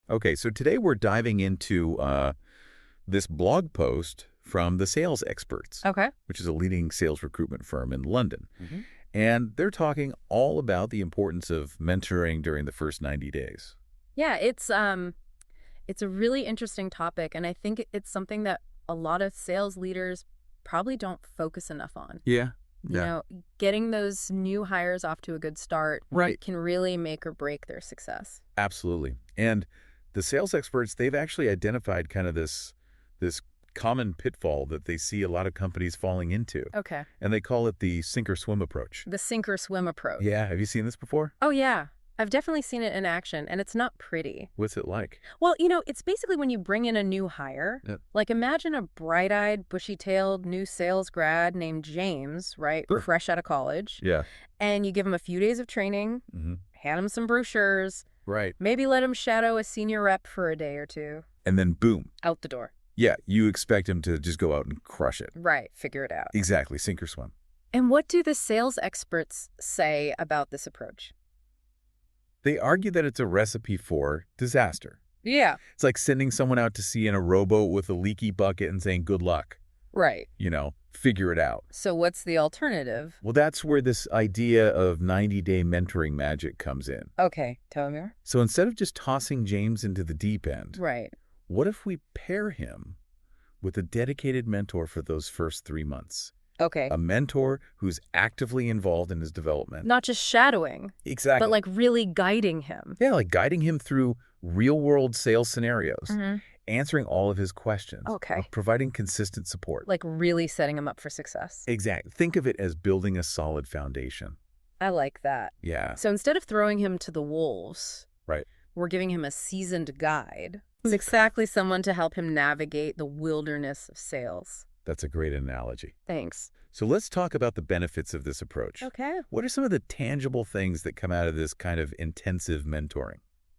Okay, so today we're diving into this blog post from the Sales Experts, Okay. which is a leading sales recruitment firm in London. Mm-hmm. And they're talking all about the importance of mentoring during the first 90 days. Yeah, it's a really interesting topic, and I think it's something that a lot of sales leaders probably don't focus enough on. Yeah. You Yeah. know, getting those new hires off to a good start Right. can really make or break their success. Absolutely. And the sales experts, they've actually identified kind of this common pitfall that they see a lot of companies falling into. Okay. And they call it the sink or swim approach. The sink or swim approach. Yeah. Have you seen this before? Oh, yeah. I've definitely seen it in action, and it's not pretty. What's it like? Well, it's basically when you bring in a new hire. Yep. Like, imagine a bright-eyed, bushy-tailed new sales grad named James, right? Sure. Fresh out of college. Yeah. And you give him a few days of training, hand him some brochures, Right. maybe let him shadow a senior rep for a day or two. And then boom. Out the door. Yeah, you expect him to just go out and crush it. Right. Figure it out. Exactly. Sink or swim. And what do the sales experts say about this approach? They argue that it's a recipe for disaster. Yeah. It's like sending someone out to sea in a rowboat with a leaky bucket and saying, good luck. Right. Figure it out. So what's the alternative? Well, that's where this idea of 90-day mentoring magic comes in. Okay. Tell me more. So instead of just tossing James into the deep end, Right. what if we pair him with a dedicated mentor for those first 3 months? Okay. A mentor who's actively involved in his development. Not just shadowing, Exactly. but like really guiding him. Yeah, like guiding him through real-world sales scenarios, answering all of his questions, Okay. providing consistent support. Like really setting him up for success. Exactly. Think of it as building a solid foundation. I like that. Yeah. So instead of throwing him to the wolves, Right. we're giving him a seasoned guide who's exactly someone to help him navigate the wilderness of sales. That's a great analogy. Thanks. So let's talk about the benefits of this approach. Okay. What are some of the tangible things that come out of this kind of intensive mentoring?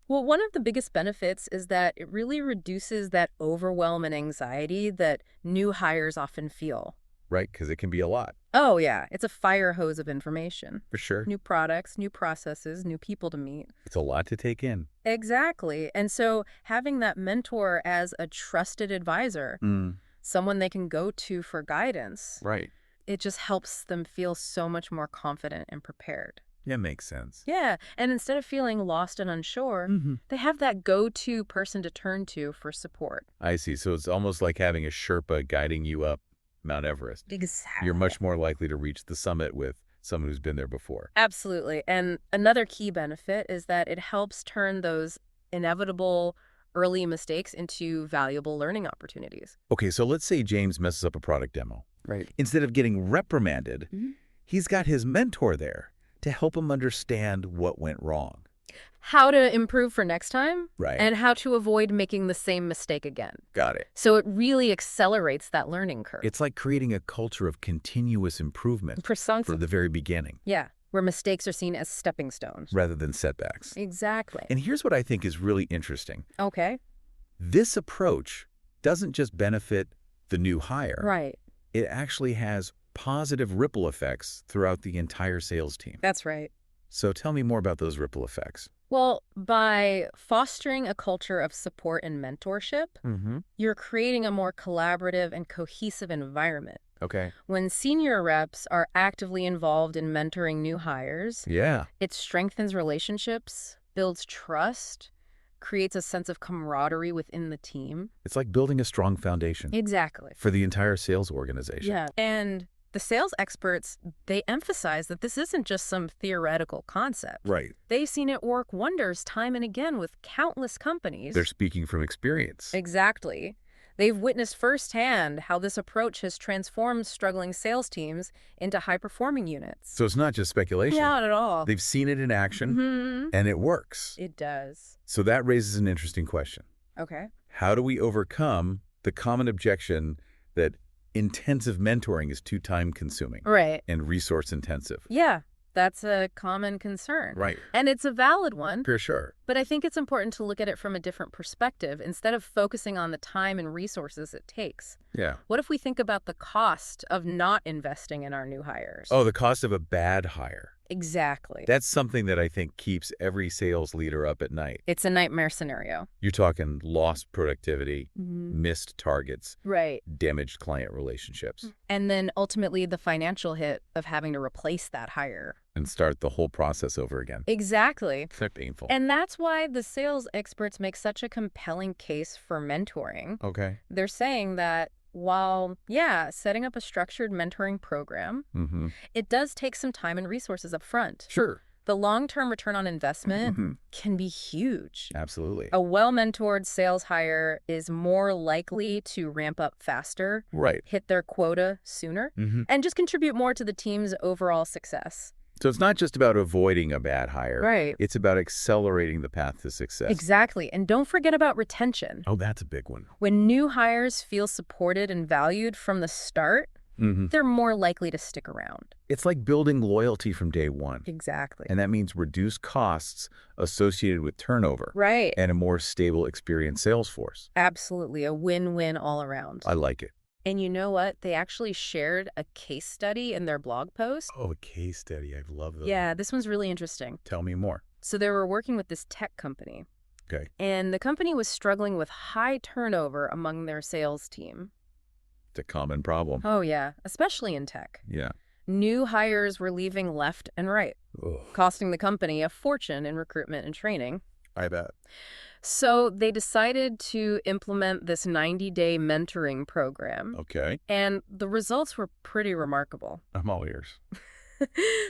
Well, one of the biggest benefits is that it really reduces that overwhelm and anxiety that new hires often feel. Right? Because it can be a lot. Oh, yeah. It's a fire hose of information. For sure. New products, new processes, new people to meet. It's a lot to take in. Exactly. And so having that mentor as a trusted advisor, someone they can go to for guidance, Right. it just helps them feel so much more confident and prepared. Yeah, makes sense. Yeah. And instead of feeling lost and unsure, they have that go-to person to turn to for support. I see. So it's almost like having a Sherpa guiding you up Mount Everest. Exactly. You're much more likely to reach the summit with someone who's been there before. Absolutely. And another key benefit is that it helps turn those inevitable early mistakes into valuable learning opportunities. Okay, so let's say James messes up a product demo. Right. Instead of getting reprimanded, he's got his mentor there to help him understand what went wrong. How to improve for next time. Right. And how to avoid making the same mistake again. Got it. So it really accelerates that learning curve. It's like creating a culture of continuous improvement Precisely. from the very beginning, Yeah, where mistakes are seen as stepping stones. rather than setbacks. Exactly. And here's what I think is really interesting. Okay. This approach doesn't just benefit the new hire. Right. It actually has positive ripple effects throughout the entire sales team. That's right. So tell me more about those ripple effects. Well, by fostering a culture of support and mentorship, you're creating a more collaborative and cohesive environment. Okay. When senior reps are actively involved in mentoring new hires, Yeah. it strengthens relationships, builds trust, creates a sense of camaraderie within the team. It's like building a strong foundation Exactly. for the entire sales organization. Yeah. And the sales experts, they emphasize that this isn't just some theoretical concept. Right. They've seen it work wonders time and again with countless companies. They're speaking from experience. Exactly. They've witnessed firsthand how this approach has transformed struggling sales teams into high-performing units. So it's not just speculation. Not at all. They've seen it in action, and it works. It does. So that raises an interesting question. Okay. How do we overcome the common objection that intensive mentoring is too time-consuming Right. and resource-intensive? Yeah, that's a common concern. Right. And it's a valid one. For sure. But I think it's important to look at it from a different perspective instead of focusing on the time and resources it takes. Yeah. What if we think about the cost of not investing in our new hires? Oh, the cost of a bad hire. Exactly. That's something that I think keeps every sales leader up at night. It's a nightmare scenario. You're talking lost productivity, Mhm. missed targets, Right. damaged client relationships, And then ultimately the financial hit of having to replace that hire. and start the whole process over again. Exactly. It's so painful. And that's why the sales experts make such a compelling case for mentoring. Okay. They're saying that while, yeah, setting up a structured mentoring program, it does take some time and resources up front. Sure. The long-term return on investment can be huge. Absolutely. A well-mentored sales hire is more likely to ramp up faster, Right. hit their quota sooner, and just contribute more to the team's overall success. So it's not just about avoiding a bad hire. Right. It's about accelerating the path to success. Exactly. And don't forget about retention. Oh, that's a big one. When new hires feel supported and valued from the start, they're more likely to stick around. It's like building loyalty from day one. Exactly. And that means reduced costs associated with turnover. Right. And a more stable, experienced sales force. Absolutely. A win-win all around. I like it. And you know what? They actually shared a case study in their blog post. Oh, a case study. I love those. Yeah, this one's really interesting. Tell me more. So they were working with this tech company. Okay. And the company was struggling with high turnover among their sales team. It's a common problem. Oh, yeah, especially in tech. Yeah. New hires were leaving left and right, Ugh. costing the company a fortune in recruitment and training. I bet. So they decided to implement this 90-day mentoring program. Okay. And the results were pretty remarkable. I'm all ears.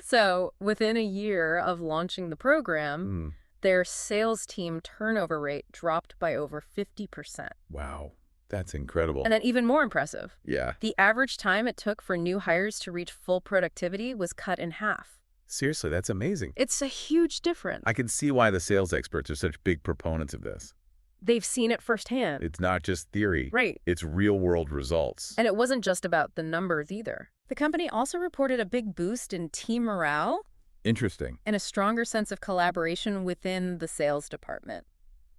So within a year of launching the program, their sales team turnover rate dropped by over 50%. Wow. That's incredible. And then even more impressive, Yeah. the average time it took for new hires to reach full productivity was cut in half. Seriously, that's amazing. It's a huge difference. I can see why the sales experts are such big proponents of this. They've seen it firsthand. It's not just theory. Right. It's real-world results. And it wasn't just about the numbers either. The company also reported a big boost in team morale Interesting. and a stronger sense of collaboration within the sales department.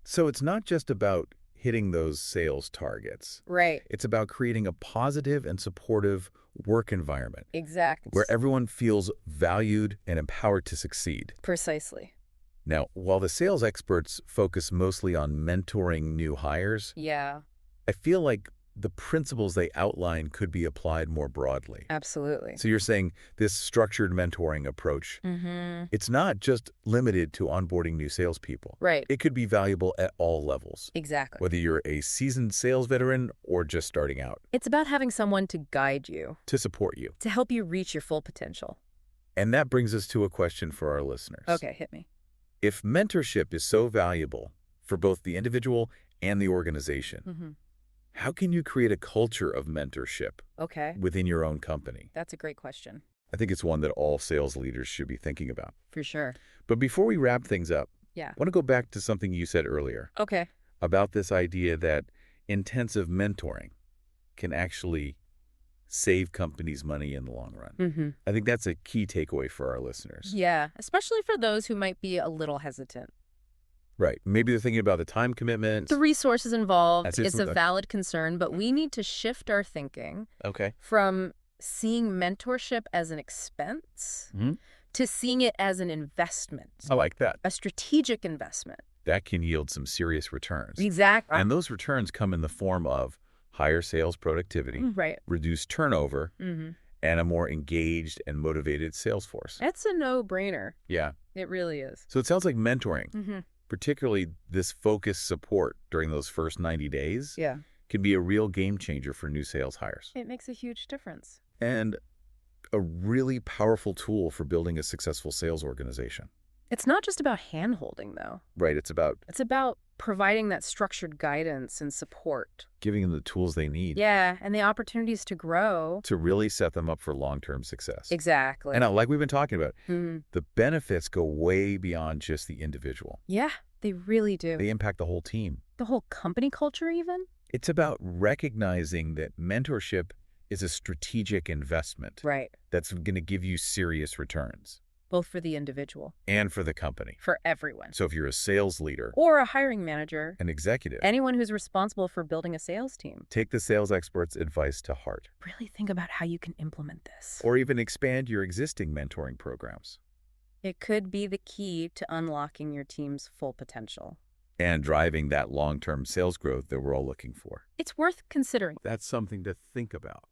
So it's not just about hitting those sales targets. Right. It's about creating a positive and supportive work environment Exactly. where everyone feels valued and empowered to succeed. Precisely. Now, while the sales experts focus mostly on mentoring new hires, Yeah, I feel like the principles they outline could be applied more broadly. absolutely. So you're saying this structured mentoring approach, it's not just limited to onboarding new salespeople. Right. It could be valuable at all levels, Exactly. whether you're a seasoned sales veteran or just starting out, It's about having someone to guide you, to support you. to help you reach your full potential. And that brings us to a question for our listeners. Okay, hit me. If mentorship is so valuable for both the individual and the organization, how can you create a culture of mentorship Okay, within your own company? that's a great question. I think it's one that all sales leaders should be thinking about. For sure. But before we wrap things up, Yeah. I want to go back to something you said earlier Okay. about this idea that intensive mentoring can actually save companies money in the long run. I think that's a key takeaway for our listeners. Yeah, especially for those who might be a little hesitant. Right. Maybe they're thinking about the time commitment. The resources involved That's it. is a valid concern, but we need to shift our thinking Okay. from seeing mentorship as an expense to seeing it as an investment, I like that. a strategic investment. That can yield some serious returns. Exactly. And those returns come in the form of higher sales productivity, Right. reduced turnover, and a more engaged and motivated sales force. That's a no-brainer. Yeah. It really is. So it sounds like mentoring, particularly this focused support during those first 90 days, Yeah. can be a real game changer for new sales hires. It makes a huge difference. And a really powerful tool for building a successful sales organization. It's not just about hand-holding, though. Right. It's about It's about providing that structured guidance and support. giving them the tools they need Yeah, and the opportunities to grow. to really set them up for long-term success. Exactly. And like we've been talking about, Mhm. the benefits go way beyond just the individual. Yeah, they really do. They impact the whole team. The whole company culture, even? It's about recognizing that mentorship is a strategic investment Right. that's going to give you serious returns, Both for the individual, and for the company. for everyone. So if you're a sales leader, Or a hiring manager, an executive, anyone who's responsible for building a sales team. take the sales expert's advice to heart, Really think about how you can implement this. or even expand your existing mentoring programs. It could be the key to unlocking your team's full potential. and driving that long-term sales growth that we're all looking for. It's worth considering. That's something to think about.